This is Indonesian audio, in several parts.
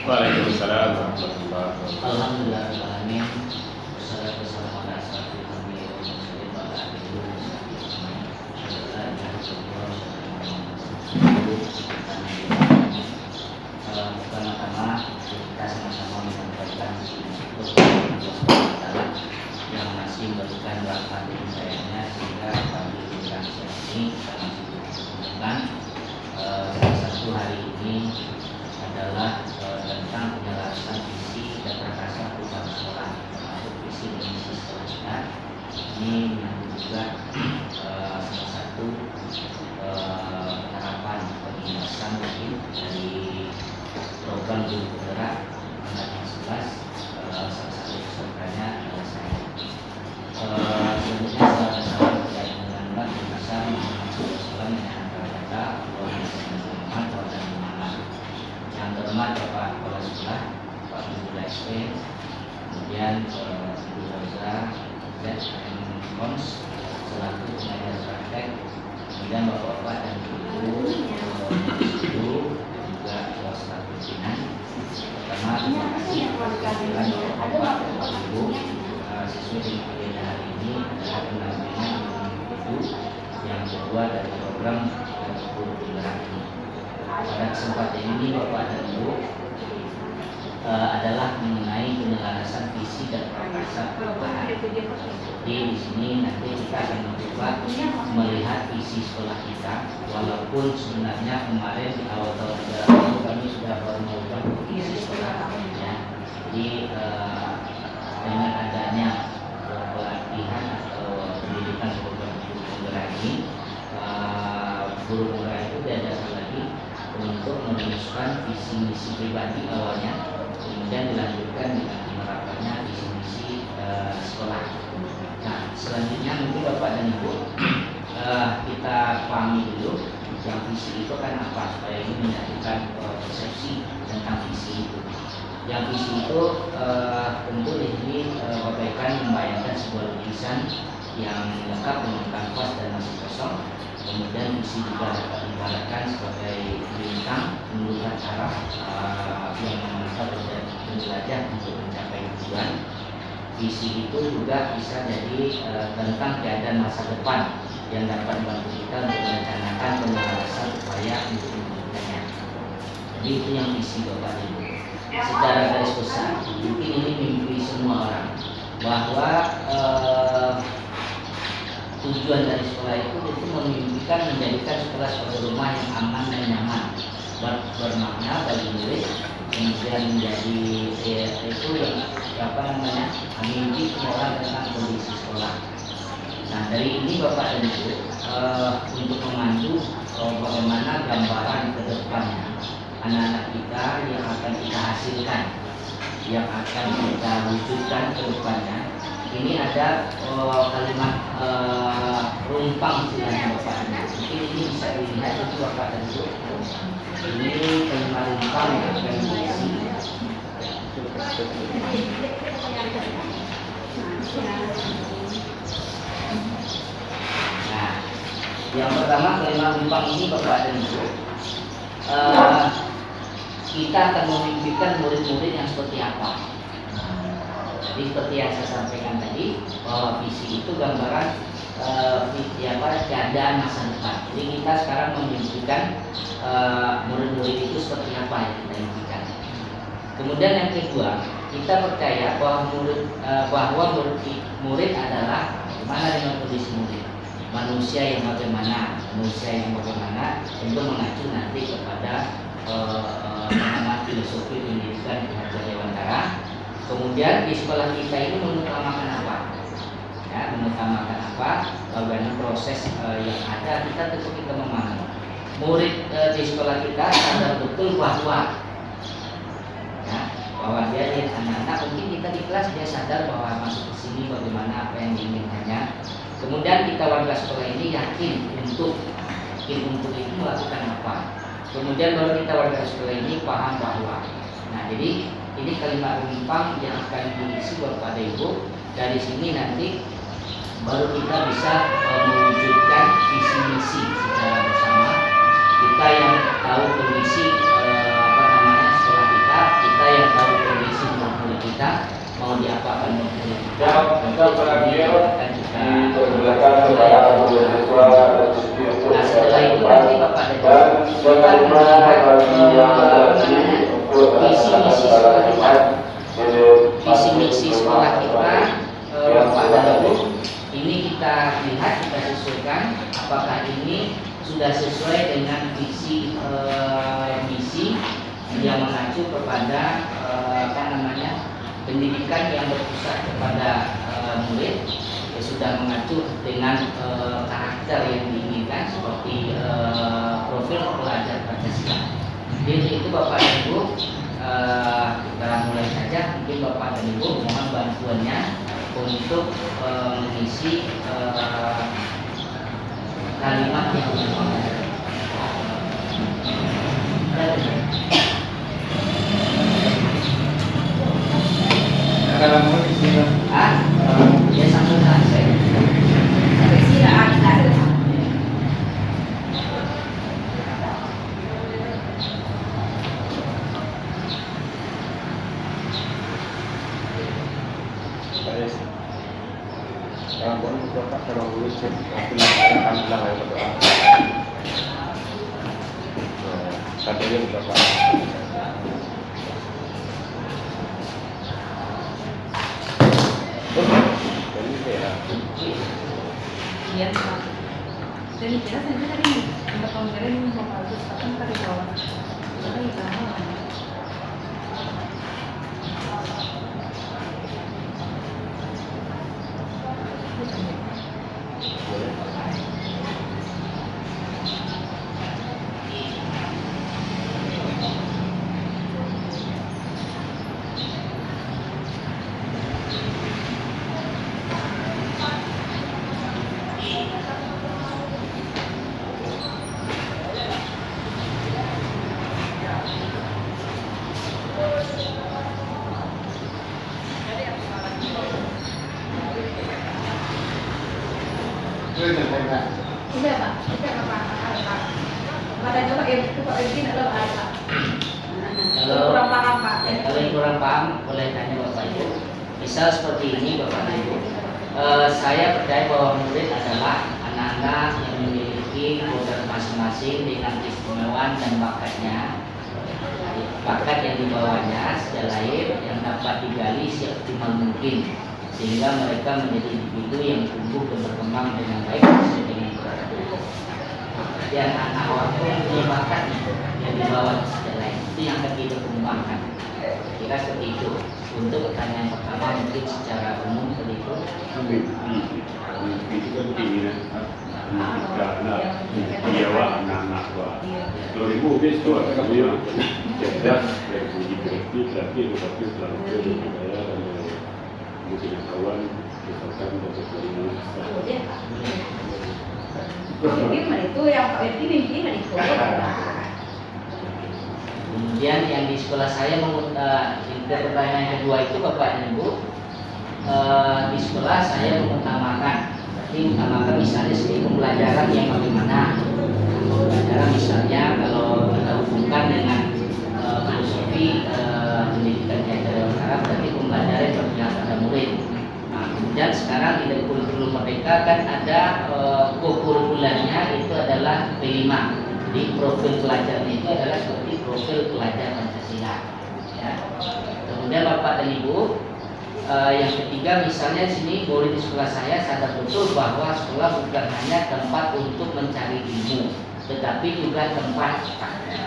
Waalaikumsalam warahmatullahi wabarakatuh. Alhamdulillahirrahmanirrahim. Wassalatu wassalamu ala asyrofil anbiya'i wal mursalin wa ala alihi wa sahbihi ajma'in. Asyhadu an la ilaha illallah wa asyhadu anna Muhammadan rasulullah. Pertama-tama kita sama-sama menyampaikan syukur kepada Allah Subhanahu wa taala yang masih memberikan rahmat dan hidayahnya sehingga pagi bulan ini kita masih diberikan salah satu hari ini adalah tentang penyelesaian visi dan prakasa perubahan sekolah, termasuk visi dan misi sekolah kita. Ini menyambut juga salah satu harapan penjelasan mungkin dari program guru penggerak angkatan 11. Salah satu pesertanya adalah saya. Selanjutnya saya bersama terkait dengan penjelasan sekolah yang antara kata yang terhormat Bapak Kepala Sekolah, Pak Guru SP, kemudian Ibu Roza ZM Kons selaku pengajar praktek, kemudian Bapak-bapak dan Ibu juga selaku pimpinan. Pertama, terima kasih kehadiran Bapak dan Ibu. Sesuai dengan agenda hari ini adalah pendampingan Ibu yang kedua dari program guru penggerak ini. Pada kesempatan ini Bapak dan Ibu adalah mengenai penyelarasan visi dan prakasa perubahan. Jadi di sini nanti kita akan mencoba melihat visi sekolah kita, walaupun sebenarnya kemarin di awal tahun 2020 kami sudah baru melakukan visi sekolah. Ya. Jadi dengan adanya pelatihan atau pendidikan program guru penggerak ini, guru penggerak itu diajarkan lagi untuk merumuskan visi misi pribadi awalnya, kemudian dilanjutkan dengan menerapkannya visi misi sekolah. Nah, selanjutnya mungkin Bapak dan Ibu kita pahami dulu yang visi itu kan apa, supaya ini menyatukan persepsi tentang visi itu. Yang visi itu tentu di sini Bapak Ikan membayangkan sebuah lukisan yang lengkap dengan kanvas dan masih kosong. Kemudian visi juga dapat diibaratkan sebagai bintang menunjukkan arah yang memanfaat dan menjelajah untuk mencapai tujuan. Visi itu juga bisa jadi tentang keadaan masa depan yang dapat membantu kita untuk merencanakan penyelesaian upaya untuk mewujudkannya. Jadi itu yang visi Bapak Ibu. Secara garis besar, mungkin ini mimpi semua orang bahwa tujuan dari sekolah itu memimpikan menjadikan sekolah sebagai rumah yang aman dan nyaman, bermakna bagi murid, kemudian menjadi itu mimpi semua orang tentang kondisi sekolah. Nah, dari ini Bapak dan Ibu untuk memandu bagaimana gambaran ke depannya anak-anak kita yang akan kita hasilkan, yang akan kita wujudkan ke depannya. Ini ada kalimat rumpang istilahnya Bapak dan Ibu. Mungkin ini bisa dilihat itu Bapak dan Ibu. Ini kalimat rumpang yang akan diisi. Nah, yang pertama kalimat rumpang ini Bapak dan Ibu, kita akan memimpikan murid-murid yang seperti apa. Jadi seperti yang saya sampaikan tadi, bahwa visi itu gambaran keadaan masa depan. Jadi kita sekarang memimpikan murid-murid itu seperti apa yang kita impikan. Kemudian yang kedua, kita percaya bahwa murid adalah bagaimana dengan kondisi murid, manusia yang bagaimana, tentu mengacu nanti kepada filosofi pendidikan Ki Dewantara. Kemudian di sekolah kita ini mengutamakan apa? Ya, mengutamakan apa? Bagaimana proses yang ada, kita tentu kita memahami. Murid di sekolah kita sadar betul bahwa dia lihat anak-anak, mungkin kita di kelas dia sadar bahwa masuk ke sini bagaimana apa yang diinginkannya. Kemudian kita warga sekolah ini yakin untuk itu melakukan apa. Kemudian baru kita warga sekolah ini paham bahwa. Nah, jadi ini kalimat rumpang yang akan diisi Bapak dan Ibu. Dari sini nanti baru kita bisa mewujudkan visi misi secara bersama. Kita yang tahu kondisi sekolah kita ini akan kita nah setelah itu nanti Bapak dan Ibu kita melihat visi misi sekolah kita, visi misi sekolah kita Bapak dan Ibu ini kita lihat, kita sesuaikan apakah ini sudah sesuai dengan visi misi yang mengacu kepada pendidikan yang berpusat kepada murid, sudah mengacu dengan karakter yang diinginkan seperti profil pelajar Pancasila. Jadi itu Bapak dan Ibu, kita mulai saja. Mungkin Bapak dan Ibu mohon bantuannya untuk mengisi kalimat yang Kalau mau di sini, ya sambil selesai. Sampai sini ada. Sekarang pun Bapak tolong dulu cek akan bilang yang berdoa. Satunya Bapak. Iya, Pak. Dan dikira saya tadi untuk pemberian mau bagus, tapi tadi bawah. Tadi bawah. Sudah Pak, sudah Pak. Pada coba itu Pak Edi adalah apa? Kalau kurang paham Pak. Kalau yang kurang paham boleh tanya Bapak Ibu. Misal seperti ini Bapak Ibu. Saya percaya bahwa murid adalah anak-anak yang memiliki kodrat masing-masing dengan keistimewaan dan bakatnya. Bakat yang dibawanya sejak lahir yang dapat digali seoptimal mungkin, sehingga mereka menjadi individu yang tumbuh dan berkembang dengan baik sesuai dengan kodrat. Dan anak awal itu punya bakat yang dibawa sejak lahir, itu yang akan kita kembangkan. Kira seperti itu. Untuk pertanyaan pertama mungkin secara umum seperti itu. Itu kan keinginan anak jiwa anak-anak tua. 2000 besok akan dia cerdas dan begitu tapi tetapi selalu berjaya dan mungkin kawan misalkan dapat dari Mungkin itu yang Pak Edi mungkin dari Kemudian yang di sekolah saya pertanyaan yang kedua itu Bapak dan Ibu, di sekolah saya mengutamakan misalnya segi pembelajaran yang bagaimana. Pembelajaran misalnya kalau kita hubungkan dengan filosofi pendidikan yang dari Arab, berarti pembelajaran berpihak pada murid. Nah, kemudian sekarang di kurikulum Merdeka kan ada kurikulumnya itu adalah P5. Jadi profil pelajarnya itu adalah seperti profil pelajar Pancasila. Ya. Kemudian Bapak dan Ibu, yang ketiga misalnya di sini murid di sekolah saya sadar betul bahwa sekolah bukan hanya tempat untuk mencari ilmu, tetapi juga tempat praktek.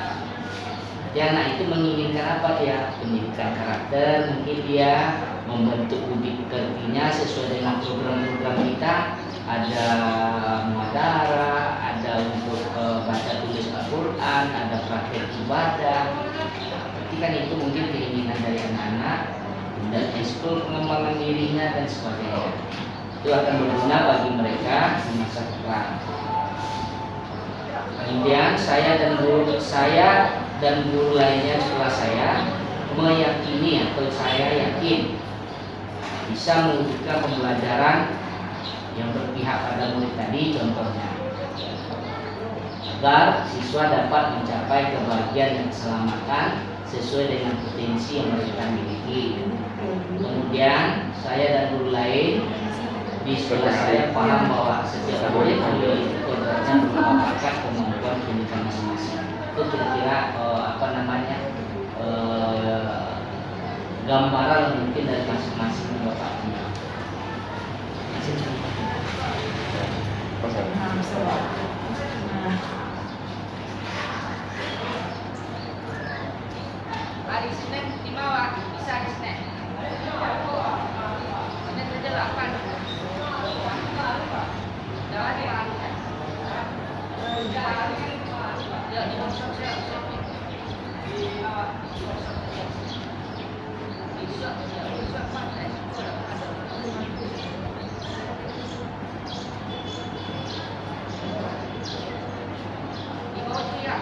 Jadi anak itu menginginkan apa dia? Pendidikan karakter, mungkin dia membentuk budi pekertinya sesuai dengan program-program kita. Ada muadara, ada untuk baca tulis Al-Quran, ada praktek ibadah. Berarti kan itu mungkin keinginan dari anak-anak. Dan ekskul pengembangan dirinya dan sebagainya. Itu akan berguna bagi mereka di masa depan. Kemudian saya dan guru lainnya setelah saya meyakini atau saya yakin bisa mewujudkan pembelajaran yang berpihak pada murid tadi. Contohnya agar siswa dapat mencapai kebahagiaan dan keselamatan sesuai dengan potensi yang mereka miliki. Kemudian saya dan guru lain di sekolah saya paham bahwa setiap murid memiliki kodratnya berupa bakat kemampuan pendidikan masing-masing. Itu kira-kira gambaran mungkin dari masing-masing bapak punya. Hari Senin di bawah bisa di Senin. Senin saja 8. Jangan dimalu. Ya di WhatsApp saya bisa pakai di bawah dia.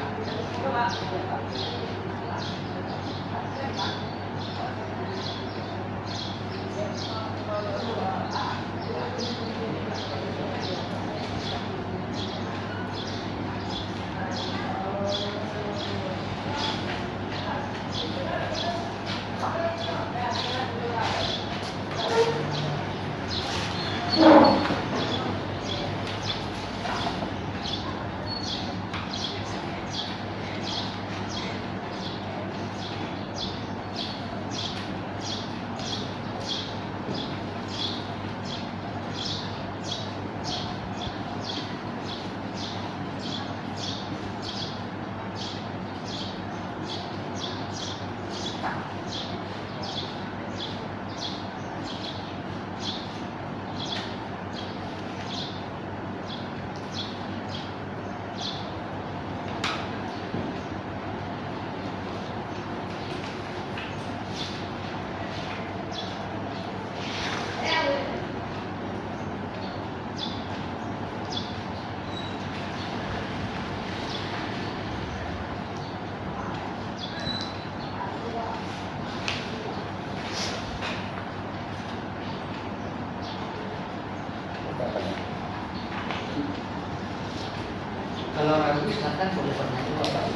Kalau ragu silakan boleh bertanya bapak.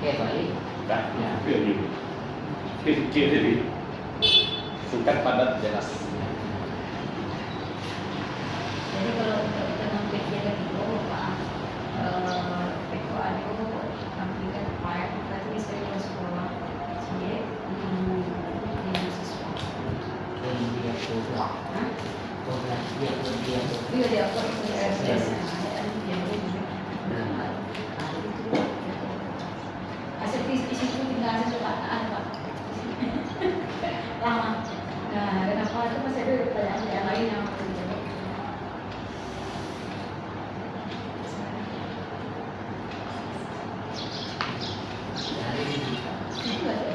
Oke, baik. Singkat, padat, jelas. Jadi kalau untuk kita memiliki itu Pak PKO ada tampilkan file tadi saya ke sekolah sini di siswa. Dia program. Program dia. Iya dia apa itu RSS. Hasil tes itu tinggal hasil perkataan Pak. Lama. Nah, kenapa itu masih ada pertanyaan lain yang harus dijawab? Itu ada.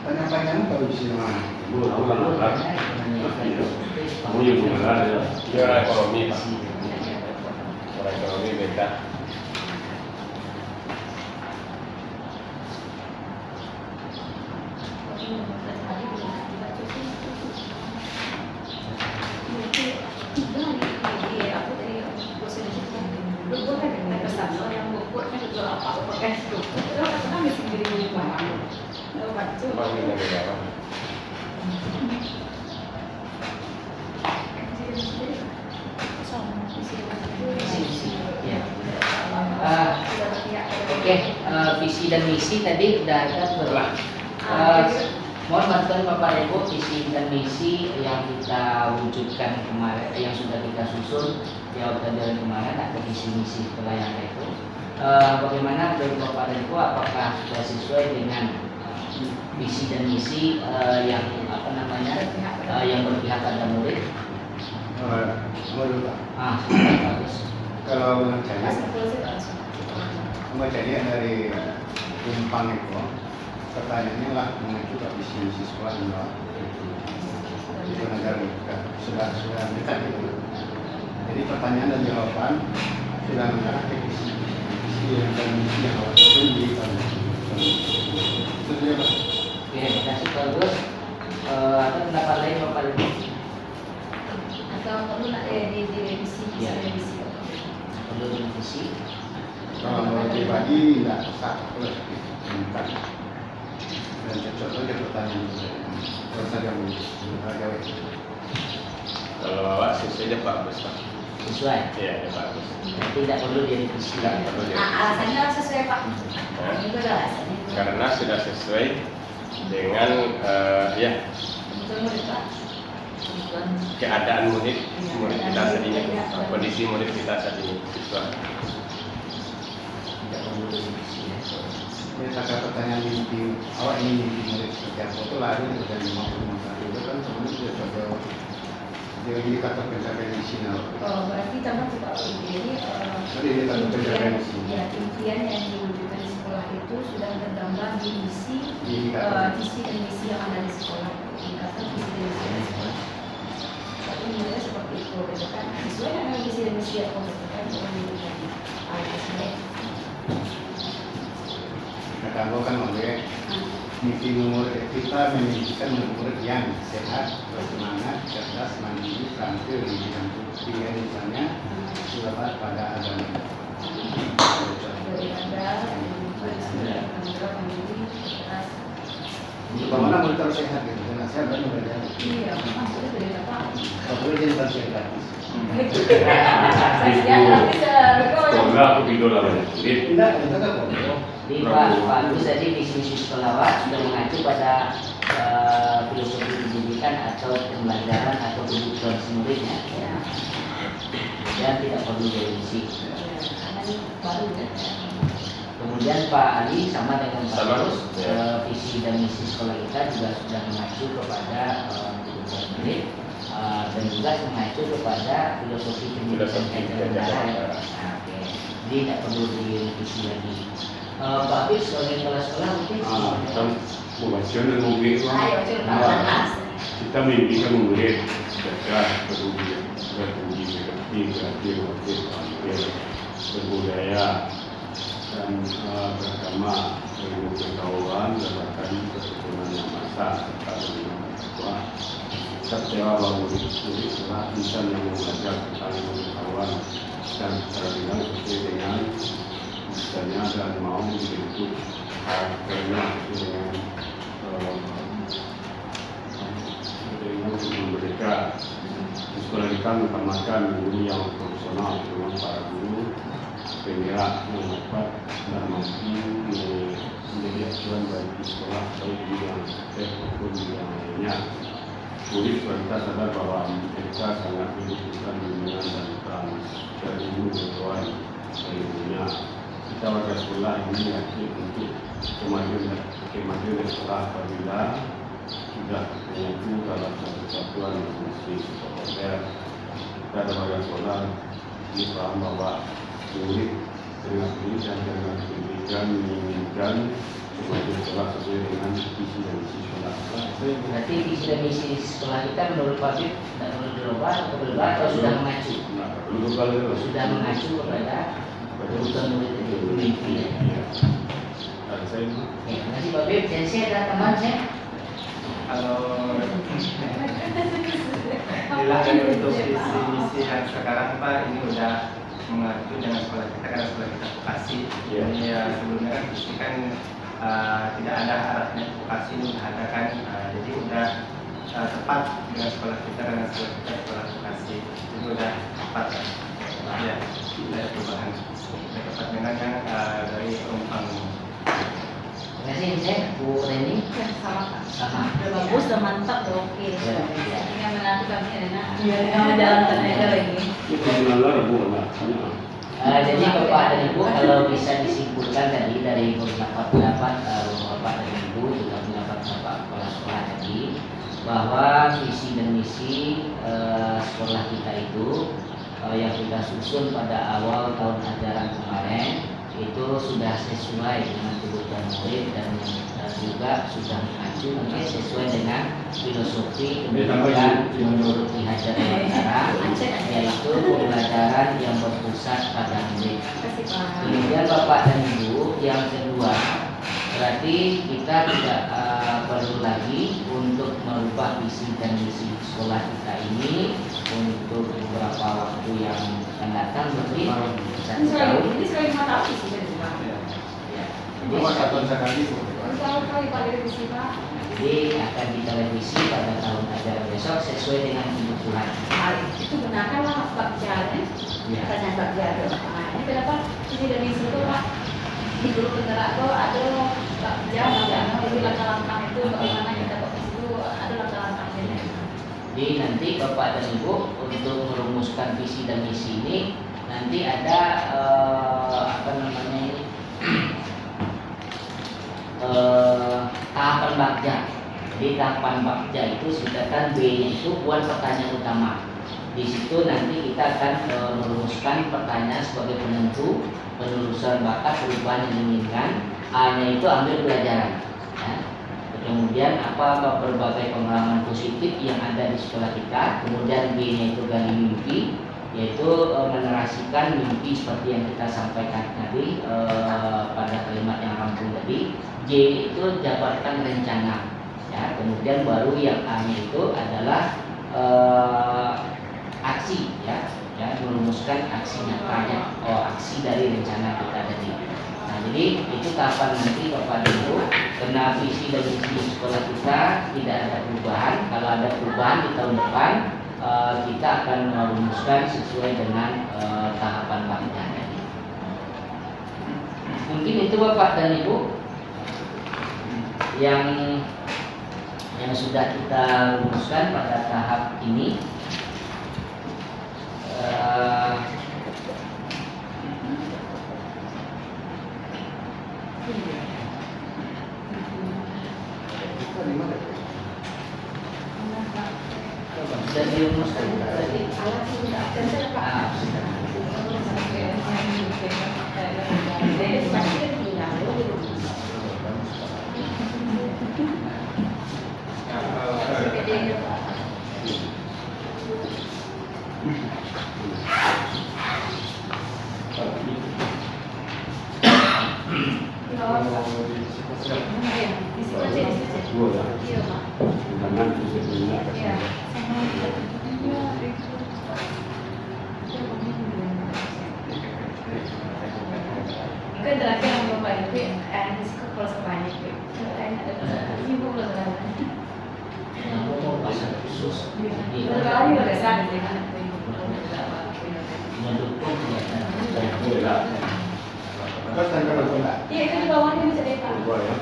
Tanya-tanya kalau di sini mana? Kamu yang mengenal ya. Dia orang ekonomi, Pak. Orang ekonomi beda. visi dan misi tadi udah ada mohon bantuan Bapak Ibu visi dan misi yang kita wujudkan kemarin, yang sudah kita susun di jalan kemarin, ada visi misi setelah yang itu. Bagaimana dari Bapak Ibu, apakah sudah sesuai dengan visi dan misi yang yang berpihak pada murid? Bagus. Kalau menurut saya dari Kumpang itu, pertanyaannya lah mengacu ke visi misi sekolah enggak itu negara sudah dekat gitu. Jadi pertanyaan dan jawaban sudah mengarah ke visi dan misi yang awal itu di itu dia Pak. Oke, terima kasih Pak Gus. Ada pendapat lain Bapak Ibu? Atau perlu direvisi Ya. revisi? Perlu direvisi? Kalau menurut pribadi tidak sah plus dan cocok saja pertanyaan itu. Kalau saja jawab. Kalau awak sesuai Pak Gus Pak. Sesuai? Iya, Pak Gus. Tidak perlu direvisi. Tidak perlu ya. Alasannya sesuai Pak. Ya. Itu adalah alasannya. Karena sudah sesuai dengan ya Betul murid Pak. Kebutuhan. keadaan murid kita saat ini, kondisi murid kita saat ini. Siswa. Tidak perlu direvisi. Ini ada pertanyaan mimpi awak ini mimpi murid seperti apa itu lari dari 50 itu kan sebenarnya sudah coba dia indikator pencapaian misi Berarti tambah Pak ini Jadi indikator pencapaian misi ya, impian yang diwujudkan di sekolah itu sudah tergambar di misi visi dan misi yang ada di sekolah. Indikator visi dan misi yang ada di sekolah. Tapi menurutnya seperti itu, gitu kan? Sesuai dengan visi dan misi yang kompetensi yang diberikan. Sesuai. Kalau kan oleh mimpi murid kita memimpikan murid yang sehat, bersemangat, cerdas, mandiri, terampil di bidang bukti ya, misalnya selamat pada agama. Bagaimana murid harus sehat gitu, karena sehat dan belajar. Iya, maksudnya dari apa? Kalau jadi tentang sehat. Enggak, aku tidur lah banyak. Tidak, itu kan boleh. Jadi Pak Agus tadi visi misi sekolah sudah mengacu pada filosofi pendidikan atau pembelajaran atau kebutuhan muridnya, ya. Dan tidak perlu direvisi. Baru ya. Kemudian Pak Ali sama dengan Pak Sama, Agus, ya. visi dan misi sekolah kita juga sudah mengacu kepada kebutuhan murid dan juga mengacu kepada filosofi pendidikan Filosofi negara. negara. Nah, oke. Jadi tidak perlu direvisi lagi. Pak Agus sebagai kepala sekolah mungkin Kita membaca dan murid Ayo, coba. kita mimpikan murid cerdas, bertanggung kreatif, berbudaya dan beragama, berilmu pengetahuan, berdasarkan keturunan yang masa serta beragama. Kita percaya bahwa murid adalah insan yang belajar tentang pengetahuan dan cara sesuai dengan misalnya dan mau dibentuk karakternya dengan mereka di sekolah kita mengutamakan guru yang profesional dengan para guru penggerak yang dapat dan mampu menjadi acuan bagi sekolah baik di bidang teknik maupun di bidang lainnya. Murid kita sadar bahwa mereka sangat membutuhkan bimbingan dan transfer ilmu pengetahuan dari gurunya. Kita warga sekolah ini yakin untuk kemajuan sekolah apabila sudah menyatu dalam satu kesatuan misi sekolah. Kita ada warga sekolah ini paham bahwa murid dengan pendidikan dengan pendidikan menginginkan kemajuan sekolah sesuai dengan visi dan misi sekolah. berarti visi dan misi sekolah kita menurut Pak Bib tidak perlu dirubah atau berubah atau sudah mengacu? Nah, perlu kalau Sudah mengacu kepada kebutuhan murid itu mimpi. dan saya Ya, terima kasih Pak Bib. Dan saya ada teman saya. Kalau dilakukan untuk visi misi yang sekarang Pak ini udah mengacu dengan sekolah kita karena sekolah kita vokasi. Iya. Jadi ya sebelumnya kan visi kan tidak ada arahnya vokasi ini udah ada kan, jadi udah tepat dengan sekolah kita karena sekolah kita sekolah vokasi. Jadi udah tepat kan. Ya, ada perubahan. Udah tepat dengan yang dari Kumpang. sama. Udah bagus, udah mantap, udah oke. Ya. Tinggal menanti kami enak. Iya, tinggal menjalankan aja lagi. Itu benar bukan? Jadi Bapak dan Ibu, kalau bisa disimpulkan tadi dari beberapa pendapat Bapak dan Ibu juga pendapat Bapak kepala sekolah tadi, bahwa visi dan misi sekolah kita itu yang kita susun pada awal tahun ajaran kemarin itu sudah sesuai dengan kebutuhan murid dan juga sudah mengacu sesuai dengan filosofi pendidikan menurut Ki Hajar Dewantara, yaitu pembelajaran yang berpusat pada murid. Kemudian Bapak dan Ibu, yang kedua berarti kita tidak perlu lagi untuk merubah visi dan misi sekolah kita ini untuk beberapa waktu yang akan datang, mungkin 1 tahun. Ini sekali 5 tahun sih sudah diubah. Jadi satu sekali. Kalau kali pada revisi Pak. Jadi akan kita revisi pada tahun ajaran besok sesuai dengan kebutuhan. Itu gunakanlah bab jalan. Ya. Tanya bab jalan. Ini kenapa visi dan misi itu Pak? Di guru penggerak itu ada bab jalan, jadi langkah-langkah itu bagaimana kita bab itu ada langkah-langkahnya. Jadi nanti Bapak dan Ibu untuk merumuskan visi dan misi ini nanti ada tahapan bagja. Jadi tahapan bagja itu singkatan B-nya itu buat pertanyaan utama. Di situ nanti kita akan merumuskan pertanyaan sebagai penentu penelusuran bakat perubahan yang diinginkan. A-nya itu ambil pelajaran. Ya. Kemudian apa berbagai pengalaman positif yang ada di sekolah kita. Kemudian B-nya itu gali mimpi, yaitu menerasikan mimpi seperti yang kita sampaikan tadi pada kalimat yang rampung tadi. J itu jabarkan rencana. Ya, kemudian baru yang A-nya itu adalah aksi, ya, merumuskan aksi nyatanya, aksi dari rencana kita tadi. Nah, jadi itu tahapan nanti Bapak Ibu, karena visi dan misi sekolah kita tidak ada perubahan. Kalau ada perubahan di tahun depan, kita akan merumuskan sesuai dengan tahapan bagja tadi. Mungkin itu Bapak dan Ibu yang sudah kita rumuskan pada tahap ini. Sudah dirumuskan tadi. Kan terakhir yang Bapak Ibu di sekolah sebanyak itu. Ini bukan Mau pasal khusus Berkali udah sana sih kan. mendukung kegiatan. Terus dan kalau enggak, Iya itu di bawahnya bisa deh Pak. Boleh.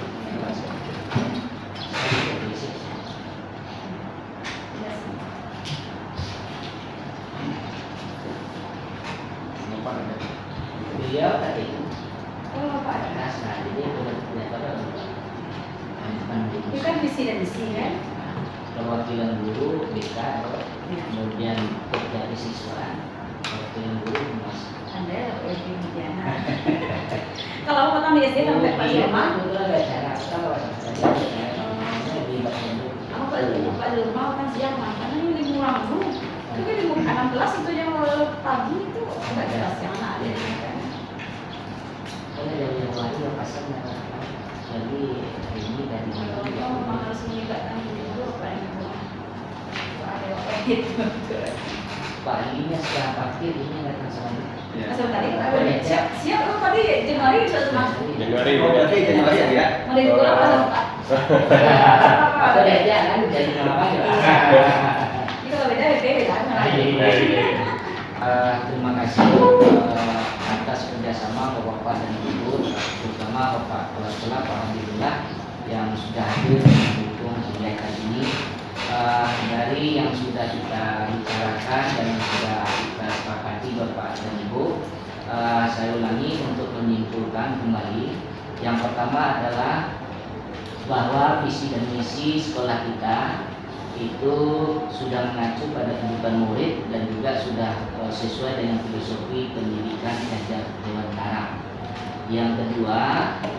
Beliau tadi Oh Pak. nah jadi Itu kan visi dan misi kan. perwakilan guru BK kemudian kerja siswa perwakilan guru mas Anda lebih bijaksana. Kalau aku potong di SD sampai pas rumah, itu ada cara kalau aku pak di rumah kan siang makanya ini di murah dulu. Itu kan di 16 itu yang pagi itu nggak jelas yang mana ada di sana. karena dari yang lain yang pasang jadi ini dari Kalau mana memang harus melibatkan dulu apa yang ada gitu. Pak ininya setelah parkir ini nggak sama Masa tadi kita udah siap lu tadi Januari sudah masuk. Januari. Oh, berarti Januari ya? Mau dari kurang pasang Pak. atau dia kan jadi nama Ini kalau beda beda kan. terima kasih atas kerjasama Bapak dan Ibu, terutama Bapak Kepala Sekolah Pak Alhamdulillah yang sudah hadir mendukung sampaikan ini, dari yang sudah kita bicarakan dan yang sudah kita sepakati Bapak dan Ibu, saya ulangi untuk menyimpulkan kembali. Yang pertama adalah bahwa visi dan misi sekolah kita itu sudah mengacu pada kehidupan murid dan juga sudah sesuai dengan filosofi pendidikan Ganjar Dewantara. Yang kedua,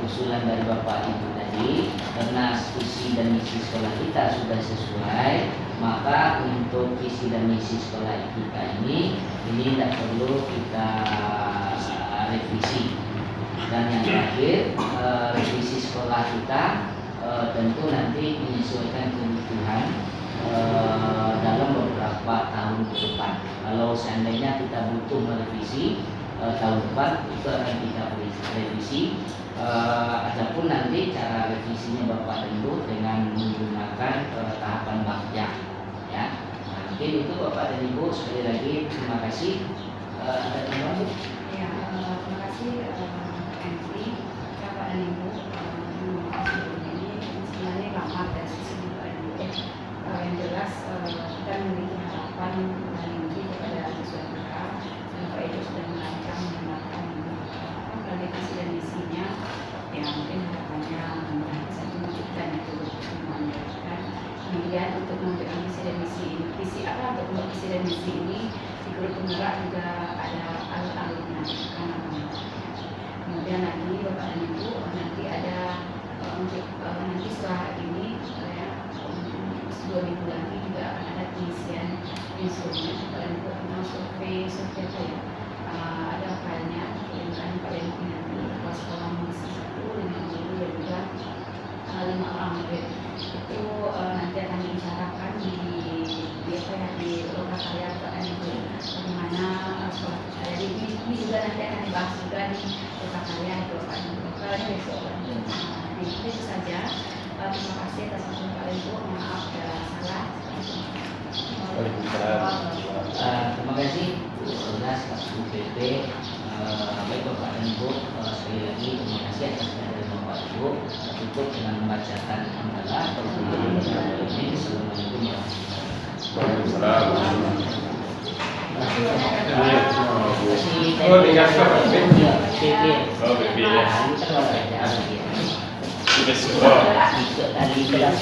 usulan dari Bapak Ibu tadi, karena visi dan misi sekolah kita sudah sesuai, maka untuk visi dan misi sekolah kita ini tidak perlu kita revisi. Dan yang terakhir, revisi sekolah kita tentu nanti menyesuaikan kebutuhan dalam beberapa tahun ke depan. Kalau seandainya kita butuh merevisi tahun depan, itu akan kita revisi. Adapun nanti cara revisinya Bapak dan Ibu dengan menggunakan tahapan bakja, ya. Nah, mungkin itu Bapak dan Ibu, sekali lagi terima kasih. Ada tambahan? Ya, terima kasih Entry, Bapak dan Ibu. Ini sebenarnya lama dari sisi Bapak dan Ibu. Yang jelas kita memiliki harapan dari Entry kepada siswa kita, dan Bapak Ibu sudah merancang mengenalkan berbagai visi dan misinya. Ya, mungkin harapannya mudah bisa diwujudkan itu semuanya. Kemudian untuk memberikan visi dan misi ini, visi apa untuk membuat visi dan misi ini di guru penggerak juga ada alur-alurnya. Kemudian nanti Bapak dan Ibu nanti ada untuk nanti setelah ini ya 2 minggu lagi juga akan ada pengisian instrumen. Bapak dan Ibu mau survei apa ya, ada filenya kirimkan pada Ibu nanti kelas sekolah mengisi 1 5 guru dan juga 5 orang murid. Itu nanti akan dibicarakan di apa ya, di lokal karya Bapak dan Ibu bagaimana sekolah kita. Jadi ini juga nanti akan dibahas juga di lokal karya itu Bapak dan Ibu. Kalau besok jadi itu saja. Terima kasih atas waktu Bapak dan Ibu. Maaf ada salah. Terima kasih Bu Ornas, Bu PP. Baik Bapak dan Ibu, sekali lagi terima kasih atas kehadiran Bapak Ibu. Tutup dengan membacakan hamdalah. Assalamualaikum warahmatullahi wabarakatuh. Oh, tinggal PP. PP. Oh, PP ya. Ini kan kalau ada Sudah semua. tadi kelas